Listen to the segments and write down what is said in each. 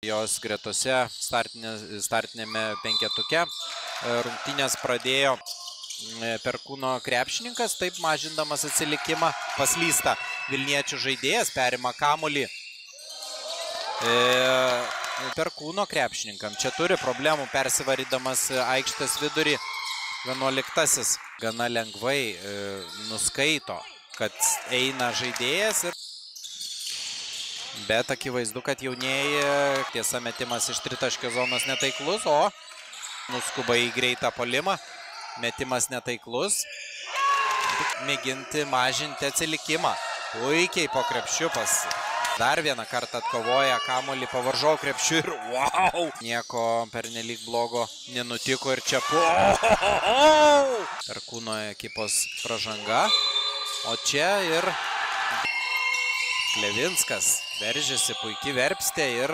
jos gretose startinėme penketuke. Rungtynės pradėjo Perkūno krepšininkas, taip mažindamas atsilikimą. Paslysta Vilniečių žaidėjas, perima kamuolį Perkūno krepšininkam. Čia turi problemų persivarydamas aikštės vidurį. 11-asis gana lengvai nuskaito, kad eina žaidėjas. Bet akivaizdu, kad jaunieji, tiesa, metimas iš tritaškio zonos netaiklus, o nuskuba į greitą puolimą. Metimas netaiklus. Mėginti mažinti atsilikimą. Puikiai po krepšiu dar vieną kartą atkovoja kamuolį po varžovų krepšiu ir wow! Nieko pernelyg blogo nenutiko ir čia Perkūno ekipos pražanga. O čia ir Klevinskas veržiasi, puikiai verpstė ir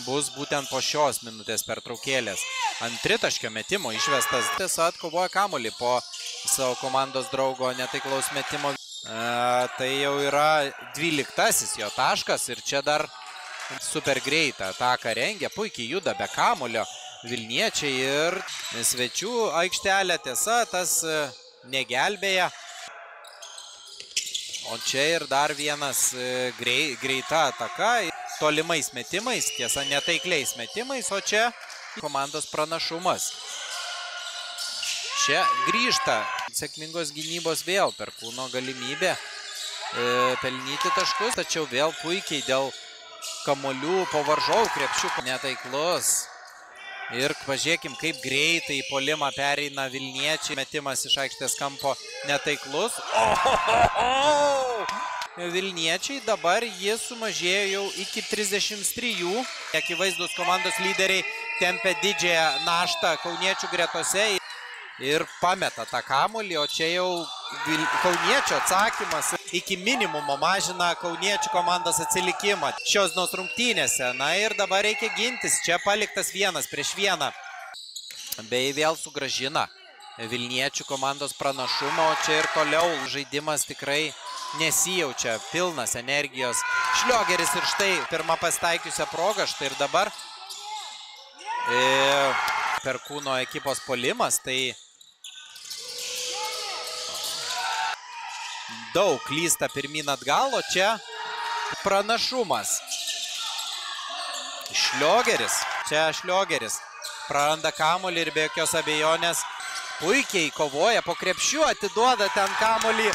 bus būtent po šios minutės pertraukėlės. Ant tritaškio metimo išvestas. Tiesa, atkovoja kamuolį po savo komandos draugo netaiklaus metimo. Tai jau yra 12-asis jo taškas ir čia dar super greitą ataką rengia. Puikiai juda be kamuolio Vilniečiai ir svečių aikštelė. Tiesa, tas negelbėja. O čia ir dar vienas greita ataka. Tolimais metimais, tiesa, netaikliais metimais, o čia komandos pranašumas. Čia grįžta sėkmingos gynybos vėl Perkūno galimybė pelnyti taškus, tačiau vėl puikiai dėl kamuolių po varžovų krepšių netaiklus. Ir pažiūrėkim, kaip greitai į puolimą pereina Vilniečiai. Metimas iš aikštės kampo netaiklus. Vilniečiai dabar jis sumažėjo jau iki 33. Akivaizdus komandos lyderiai tempia didžiąją naštą kauniečių gretose ir pameta tą kamuolį, o čia jau Kauniečio atsakymas iki minimumo mažina kauniečių komandos atsilikimą šios dienos rungtynėse. Na ir dabar reikia gintis, čia paliktas 1-1. Bei vėl sugrąžina Vilniečių komandos pranašumą, o čia ir toliau žaidimas tikrai nesijaučia, pilnas energijos. Šliogeris ir štai pirmą pasitaikiusią progą, štai ir dabar Perkūno ekipos puolimas, tai daug klysta pirmyn atgal, o čia pranašumas. Šliogeris praranda kamuolį ir be jokios abejonės puikiai kovoja po krepšiu, atiduoda ten kamuolį